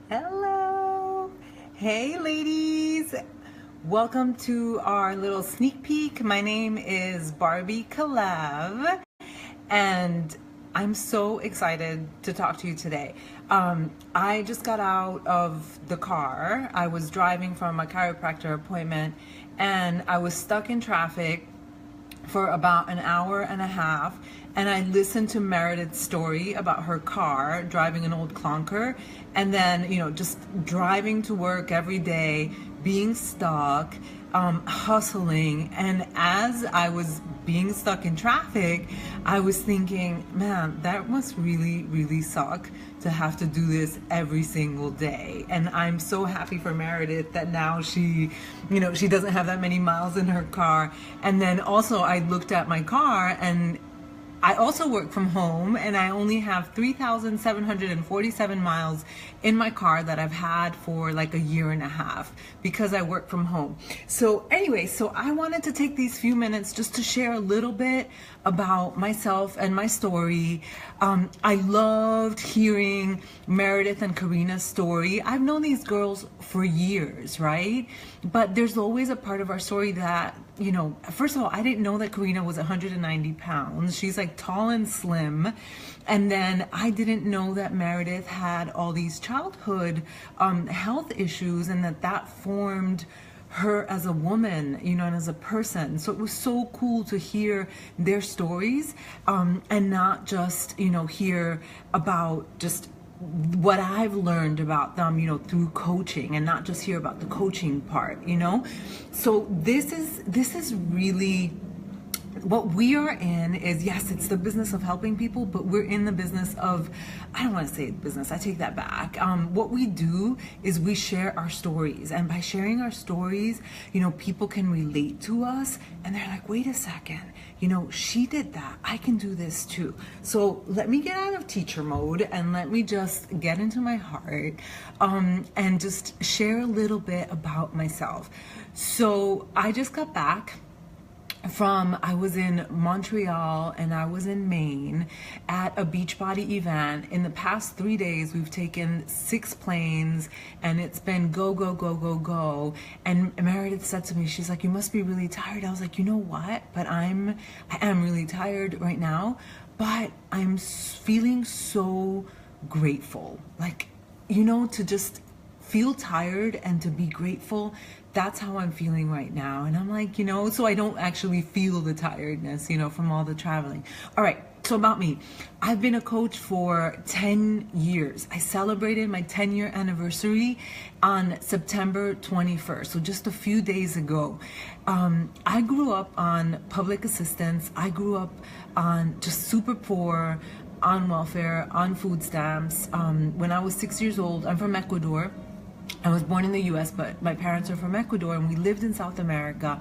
Hello. Hey, ladies. Welcome to our little sneak peek. My name is Barbie Kalev, and I'm so excited to talk to you today. I just got out of the car. I was driving from a chiropractor appointment, and I was stuck in traffic for about an hour and a half, and I listened to Meredith's story about her car driving an old clunker, and then just driving to work every day, being stuck, hustling. And as I was being stuck in traffic, I was thinking, man, that must really suck to have to do this every single day. And I'm so happy for Meredith that now she doesn't have that many miles in her car. And then also I looked at my car, and I also work from home, and I only have 3,747 miles in my car that I've had for like a year and a half because I work from home. So anyway, so I wanted to take these few minutes just to share a little bit about myself and my story. I loved hearing Meredith and Karina's story. I've known these girls for years, right? But there's always a part of our story that, first of all, I didn't know that Karina was 190 pounds. She's like tall and slim. And then I didn't know that Meredith had all these childhood health issues, and that formed her as a woman, and as a person. So it was so cool to hear their stories, and not just, hear about just what I've learned about them, through coaching, and not just hear about the coaching part, So this is really what we are in. Is, yes, it's the business of helping people, but we're in the business of, I don't want to say business, I take that back. What we do is we share our stories, and by sharing our stories, people can relate to us, and they're like, wait a second, she did that, I can do this too. So let me get out of teacher mode, and let me just get into my heart, and just share a little bit about myself. So I just got back I was in Montreal and I was in Maine at a Beachbody event. In the past 3 days, we've taken 6 planes, and it's been go. And Meredith said to me, she's like, you must be really tired. I was like, you know what? But I am really tired right now, but I'm feeling so grateful. Like, to just feel tired and to be grateful. That's how I'm feeling right now. And I'm like, so I don't actually feel the tiredness, from all the traveling. All right. So about me, I've been a coach for 10 years. I celebrated my 10-year anniversary on September 21st, so just a few days ago. I grew up on public assistance. I grew up on just super poor, on welfare, on food stamps. When I was 6 years old, I'm from Ecuador. I was born in the US, but my parents are from Ecuador, and we lived in South America.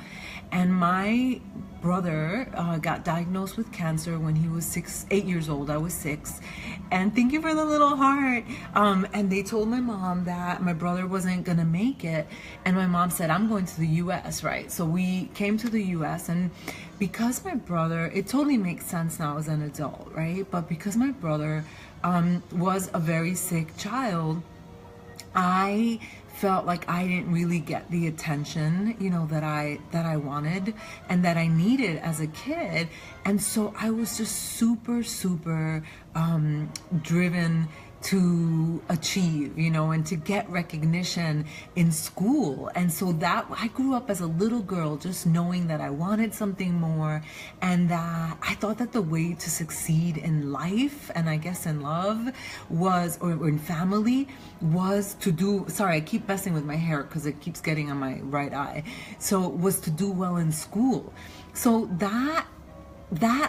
And my brother got diagnosed with cancer when he was 8 years old. I was 6. And thank you for the little heart. And they told my mom that my brother wasn't going to make it. And my mom said, I'm going to the US, right? So we came to the US, and because my brother, it totally makes sense now as an adult, right? But because my brother was a very sick child, I felt like I didn't really get the attention, that I wanted and that I needed as a kid. And so I was just super driven to achieve, and to get recognition in school. And so that I grew up as a little girl just knowing that I wanted something more, and that I thought that the way to succeed in life, and I guess in love, was, or in family, was to do, sorry, I keep messing with my hair because it keeps getting on my right eye. So was to do well in school. So that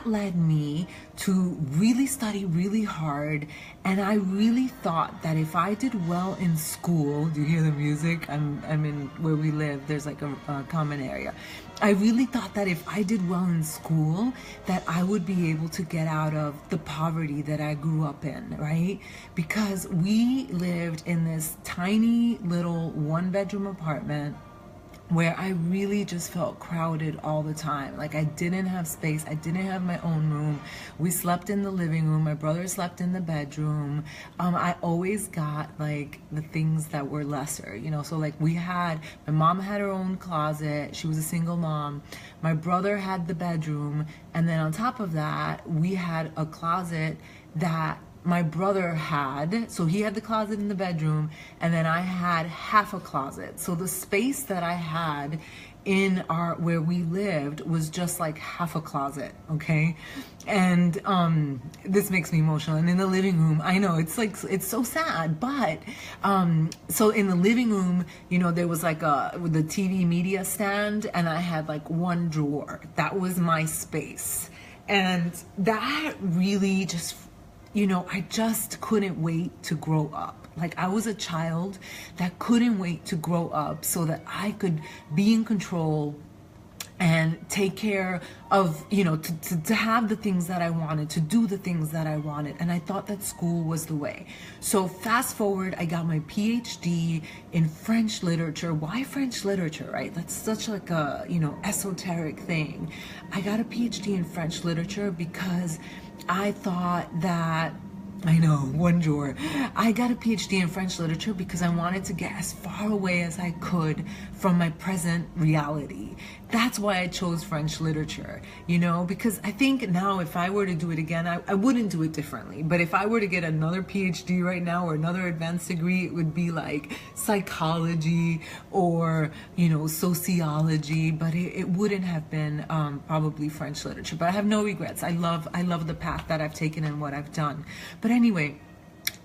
led me to really study really hard, and I really thought that if I did well in school, do you hear the music? I'm in where we live, there's like a common area. I really thought that if I did well in school, that I would be able to get out of the poverty that I grew up in, right? Because we lived in this tiny little 1-bedroom apartment where I really just felt crowded all the time. Like I didn't have space. I didn't have my own room. We slept in the living room. My brother slept in the bedroom. I always got like the things that were lesser, you know. So like my mom had her own closet. She was a single mom. My brother had the bedroom. And then on top of that, we had a closet that my brother had. So he had the closet in the bedroom, and then I had half a closet. So the space that I had in where we lived was just like half a closet, okay? And this makes me emotional. And in the living room, I know it's so sad, but so in the living room, you know, there was like the TV media stand, and I had like one drawer. That was my space. And that really just, you know, I just couldn't wait to grow up. Like I was a child that couldn't wait to grow up so that I could be in control and take care of, you know, to have the things that I wanted, to do the things that I wanted. And I thought that school was the way. So fast forward, I got my PhD in French literature. Why French literature, right? That's such like a, you know, esoteric thing. I got a PhD in French literature because I thought that, I know, one drawer. I got a PhD in French literature because I wanted to get as far away as I could from my present reality. That's why I chose French literature, you know, because I think now if I were to do it again, I wouldn't do it differently. But if I were to get another PhD right now or another advanced degree, it would be like psychology or, you know, sociology, but it wouldn't have been probably French literature. But I have no regrets. I love the path that I've taken and what I've done. But anyway,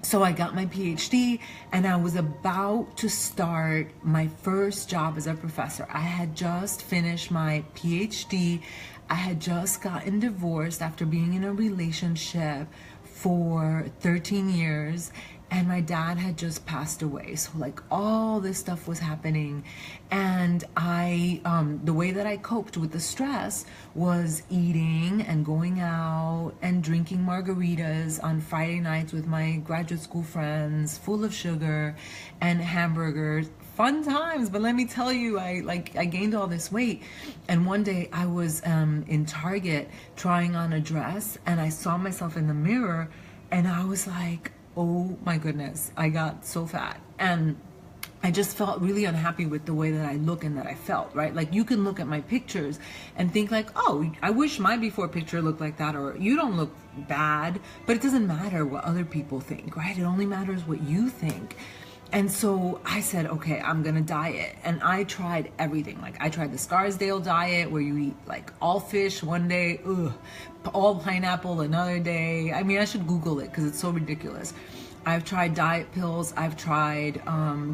so I got my PhD and I was about to start my first job as a professor. I had just finished my PhD. I had just gotten divorced after being in a relationship for 13 years. And my dad had just passed away. So like all this stuff was happening. And the way that I coped with the stress was eating and going out and drinking margaritas on Friday nights with my graduate school friends, full of sugar and hamburgers. Fun times, but let me tell you, I gained all this weight. And one day I was in Target trying on a dress, and I saw myself in the mirror, and I was like, oh my goodness, I got so fat. And I just felt really unhappy with the way that I look and that I felt, right? Like you can look at my pictures and think like, oh, I wish my before picture looked like that, or you don't look bad, but it doesn't matter what other people think, right? It only matters what you think. And so I said, okay, I'm gonna diet. And I tried everything. Like I tried the Scarsdale diet where you eat like all fish one day, all pineapple another day. I mean, I should Google it because it's so ridiculous. I've tried diet pills. I've tried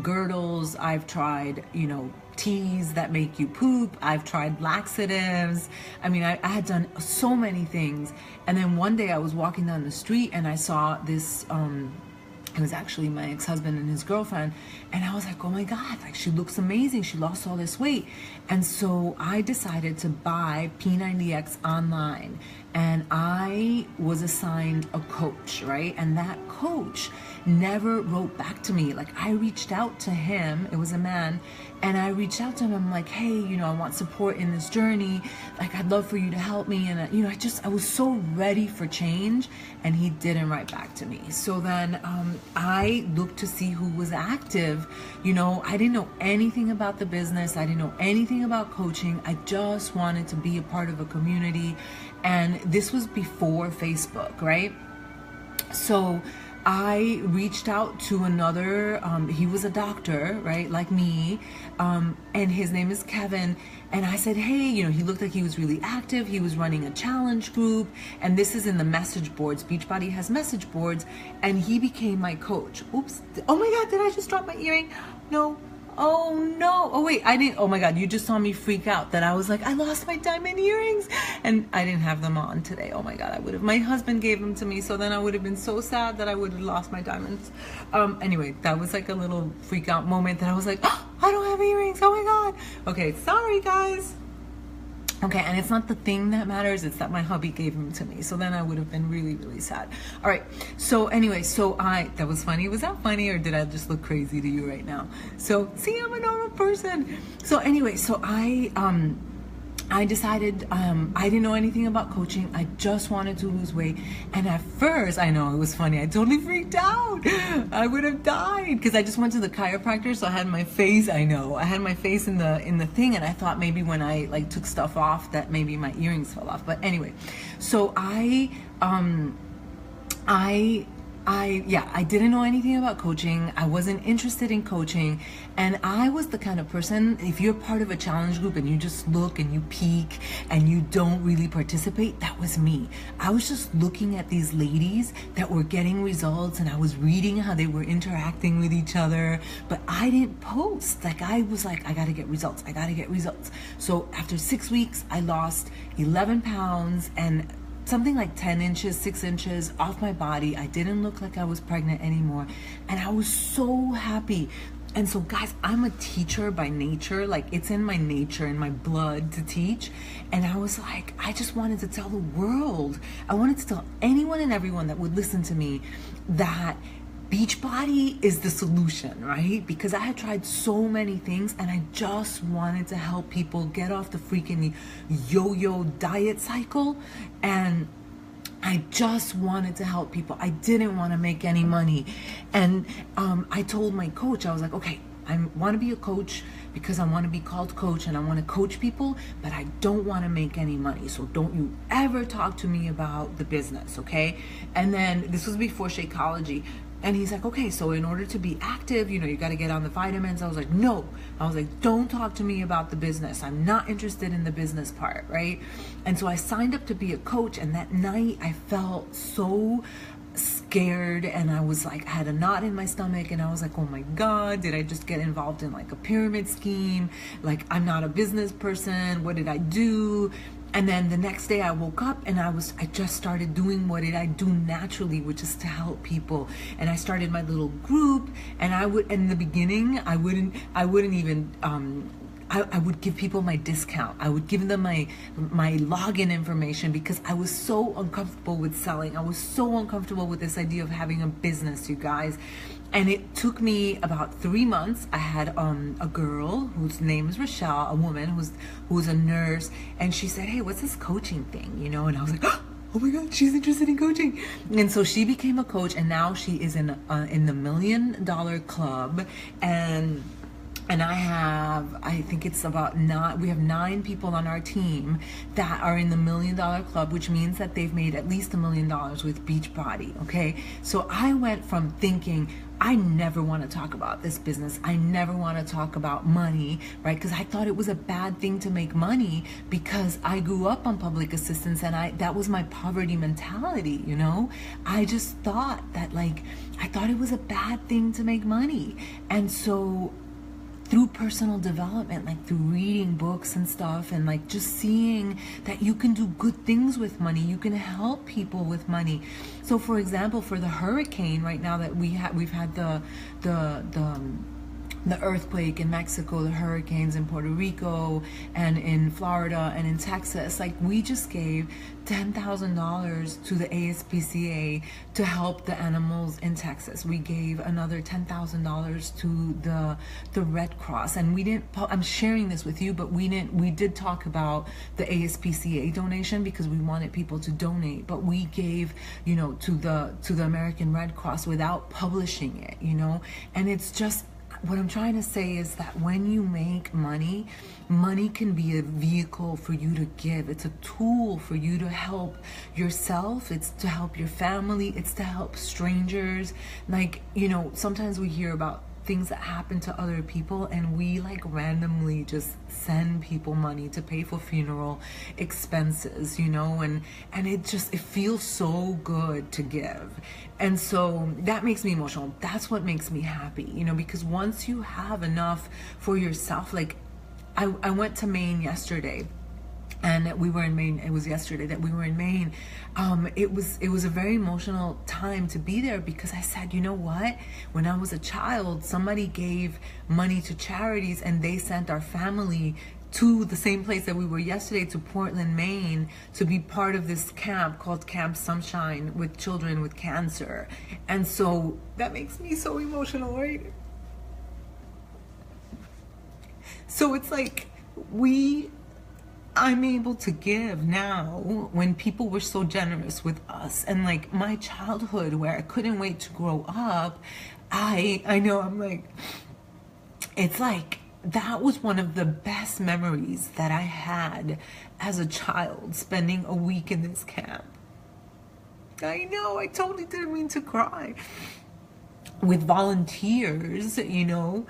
girdles. I've tried, you know, teas that make you poop. I've tried laxatives. I mean, I had done so many things. And then one day I was walking down the street and I saw this, it was actually my ex-husband and his girlfriend, and I was like, oh my God, like she looks amazing. She lost all this weight. And so I decided to buy P90X online, and I was assigned a coach, right? And that coach never wrote back to me. Like I reached out to him, it was a man, and I reached out to him. I'm like, hey, you know, I want support in this journey. Like I'd love for you to help me. And you know, I was so ready for change, and he didn't write back to me. So then I looked to see who was active. You know, I didn't know anything about the business. I didn't know anything about coaching. I just wanted to be a part of a community. And this was before Facebook, right? So I reached out to another, he was a doctor, right, like me, and his name is Kevin, and I said, hey, you know, he looked like he was really active, he was running a challenge group, and this is in the message boards, Beachbody has message boards, and he became my coach. Oops, oh my God, did I just drop my earring? No. Oh no, oh wait, I didn't, oh my God, you just saw me freak out that I was like, I lost my diamond earrings, and I didn't have them on today. Oh my God, I would have, my husband gave them to me, so then I would have been so sad that I would have lost my diamonds. Anyway, that was like a little freak out moment that I was like, oh, I don't have earrings, oh my God. Okay, sorry guys. Okay, and it's not the thing that matters, it's that my hubby gave him to me. So then I would have been really, really sad. All right, so anyway, that was funny. Was that funny, or did I just look crazy to you right now? So, see, I'm a normal person. So anyway, I decided I didn't know anything about coaching. I just wanted to lose weight. And at first, I know it was funny, I totally freaked out. I would have died because I just went to the chiropractor. So I had my face, I had my face in the thing, and I thought maybe when I like took stuff off that maybe my earrings fell off. But anyway, so I didn't know anything about coaching. I wasn't interested in coaching. And I was the kind of person, if you're part of a challenge group and you just look and you peek and you don't really participate, that was me. I was just looking at these ladies that were getting results, and I was reading how they were interacting with each other, but I didn't post. Like, I was like, I gotta get results. I gotta get results. So after 6 weeks, I lost 11 pounds and something like 10 inches, 6 inches off my body. I didn't look like I was pregnant anymore. And I was so happy. And so guys, I'm a teacher by nature. Like, it's in my nature, in my blood to teach. And I was like, I just wanted to tell the world. I wanted to tell anyone and everyone that would listen to me that Beachbody is the solution, right? Because I had tried so many things and I just wanted to help people get off the freaking yo-yo diet cycle. And I just wanted to help people. I didn't want to make any money. And I told my coach, I was like, okay, I want to be a coach because I want to be called coach and I want to coach people, but I don't want to make any money. So don't you ever talk to me about the business, okay? And then this was before Shakeology. And he's like, okay, so in order to be active, you got to get on the vitamins. I was like, no. I was like, don't talk to me about the business. I'm not interested in the business part, right? And so I signed up to be a coach. And that night I felt so scared, and I was like, I had a knot in my stomach, and I was like, oh my God, did I just get involved in like a pyramid scheme? Like, I'm not a business person. What did I do? And then the next day I woke up and I just started doing what I do naturally, which is to help people. And I started my little group, and in the beginning, I wouldn't even, I would give people my discount. I would give them my login information because I was so uncomfortable with selling. I was so uncomfortable with this idea of having a business, you guys. And it took me about 3 months. I had a girl whose name is Rochelle, a woman who's a nurse, and she said, hey, what's this coaching thing? And I was like, oh my God, she's interested in coaching. And so she became a coach, and now she is in the $1 Million Club. And I think it's we have 9 people on our team that are in the $1 Million Club, which means that they've made at least $1 million with Beachbody, okay? So I went from thinking, I never want to talk about this business. I never want to talk about money, right? Because I thought it was a bad thing to make money because I grew up on public assistance, and that was my poverty mentality, I just thought that, I thought it was a bad thing to make money. And so through personal development, through reading books and stuff, and just seeing that you can do good things with money, you can help people with money. So for example, for the hurricane right now that we've had the earthquake in Mexico, the hurricanes in Puerto Rico and in Florida and in Texas, we just gave $10,000 to the ASPCA to help the animals in Texas. We gave another $10,000 to the Red Cross, and I'm sharing this with you, but we did talk about the ASPCA donation because we wanted people to donate, but we gave, to the American Red Cross without publishing it, and it's just, what I'm trying to say is that when you make money, money can be a vehicle for you to give. It's a tool for you to help yourself. It's to help your family. It's to help strangers. Sometimes we hear about things that happen to other people, and we randomly just send people money to pay for funeral expenses, and it feels so good to give. And so that makes me emotional. That's what makes me happy, because once you have enough for yourself, I went to Maine yesterday. And we were in Maine. It was yesterday that we were in Maine. It was a very emotional time to be there because I said, you know what? When I was a child, somebody gave money to charities, and they sent our family to the same place that we were yesterday, to Portland, Maine, to be part of this camp called Camp Sunshine with children with cancer. And so that makes me so emotional, right? So it's like I'm able to give now when people were so generous with us. And like my childhood where I couldn't wait to grow up, I know I'm like, it's like that was one of the best memories that I had as a child, spending a week in this camp. I know, I totally didn't mean to cry. With volunteers, you know,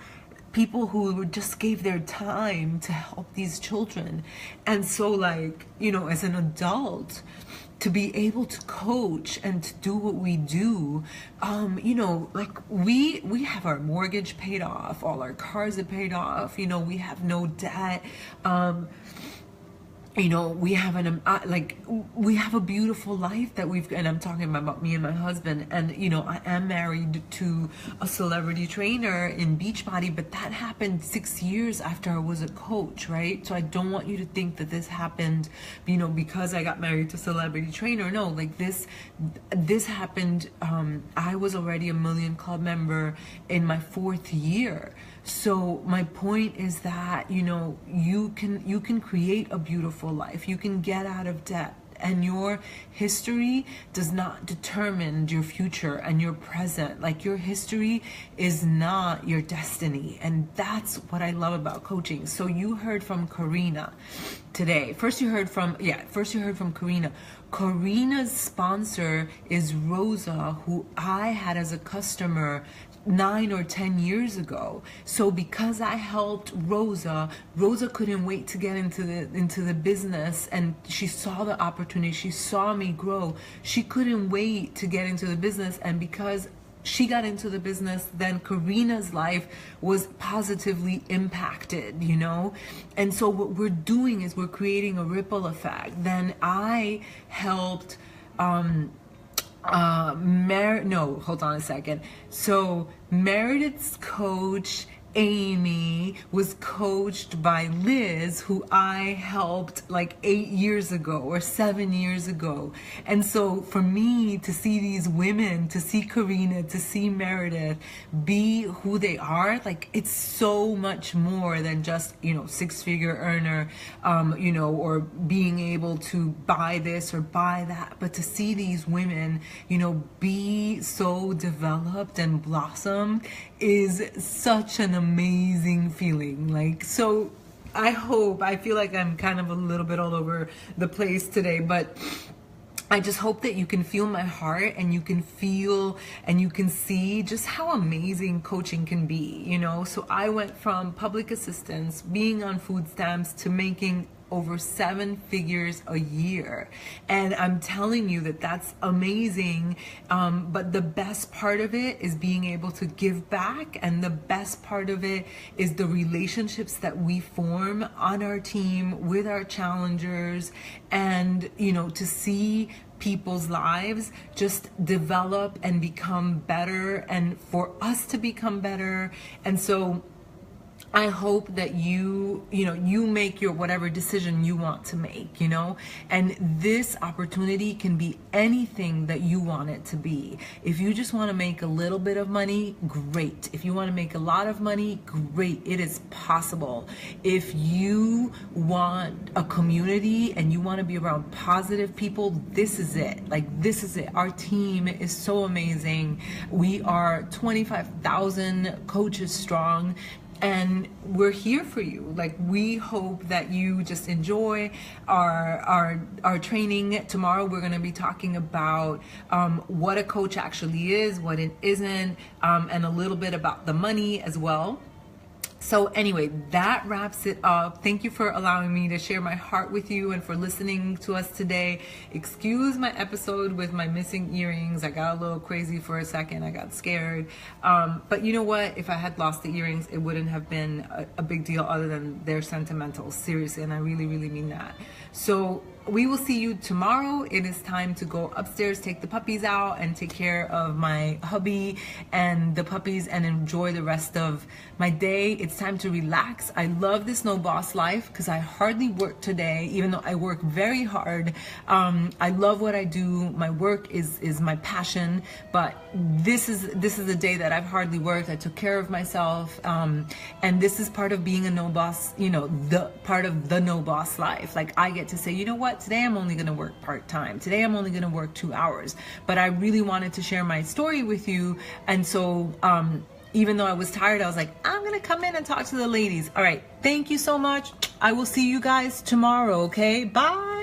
people who just gave their time to help these children. And so like, you know, as an adult, to be able to coach and to do what we do, you know, like we have our mortgage paid off, all our cars are paid off, you know, we have no debt. You know, we have we have a beautiful life that and I'm talking about me and my husband. And, you know, I am married to a celebrity trainer in Beachbody, but that happened 6 years after I was a coach, right? So I don't want you to think that this happened, you know, because I got married to a celebrity trainer. No, like this happened, I was already a Million Club member in my 4th year. So my point is that, you know, you can create a beautiful life. You can get out of debt, and your history does not determine your future and your present. Like your history is not your destiny. And that's what I love about coaching. So you heard from Karina today. First you heard from Karina. Karina's sponsor is Rosa, who I had as a customer 9 or 10 years ago. So because I helped Rosa couldn't wait to get into the business, and she saw the opportunity, she saw me grow. She couldn't wait to get into the business, and because she got into the business, then Karina's life was positively impacted, you know? And so what we're doing is we're creating a ripple effect. Then I helped hold on a second. So Meredith's coach Amy was coached by Liz, who I helped like 8 years ago or 7 years ago. And so for me to see these women, to see Karina, to see Meredith be who they are, like it's so much more than just, you know, 6-figure earner, you know, or being able to buy this or buy that. But to see these women, you know, be so developed and blossom is such an amazing feeling. Like, so I feel like I'm kind of a little bit all over the place today, but I just hope that you can feel my heart, and you can feel and you can see just how amazing coaching can be, you know? So I went from public assistance, being on food stamps, to making over 7 figures a year. And I'm telling you that that's amazing. But the best part of it is being able to give back. And the best part of it is the relationships that we form on our team with our challengers. And, you know, to see people's lives just develop and become better, and for us to become better. And so I hope that you make your whatever decision you want to make, you know, and this opportunity can be anything that you want it to be. If you just want to make a little bit of money, great. If you want to make a lot of money, great. It is possible. If you want a community and you want to be around positive people, this is it. Like, this is it. Our team is so amazing. We are 25,000 coaches strong, and we're here for you. Like, we hope that you just enjoy our training. Tomorrow we're going to be talking about what a coach actually is, what it isn't, and a little bit about the money as well. So anyway, that wraps it up. Thank you for allowing me to share my heart with you and for listening to us today. Excuse my episode with my missing earrings. I got a little crazy for a second. I got scared. But you know what? If I had lost the earrings, it wouldn't have been a big deal, other than they're sentimental. Seriously, and I really, really mean that. So we will see you tomorrow. It is time to go upstairs, take the puppies out, and take care of my hubby and the puppies and enjoy the rest of my day. It's time to relax. I love this no boss life because I hardly work today, even though I work very hard. I love what I do. My work is my passion, but this is a day that I've hardly worked. I took care of myself, and this is part of being a no boss, you know, the part of the no boss life. Like, I get to say, you know what, today I'm only going to work part-time. Today I'm only going to work 2 hours. But I really wanted to share my story with you, and so even though I was tired, I was like, I'm going to come in and talk to the ladies. All right, thank you so much. I will see you guys tomorrow, okay? Bye.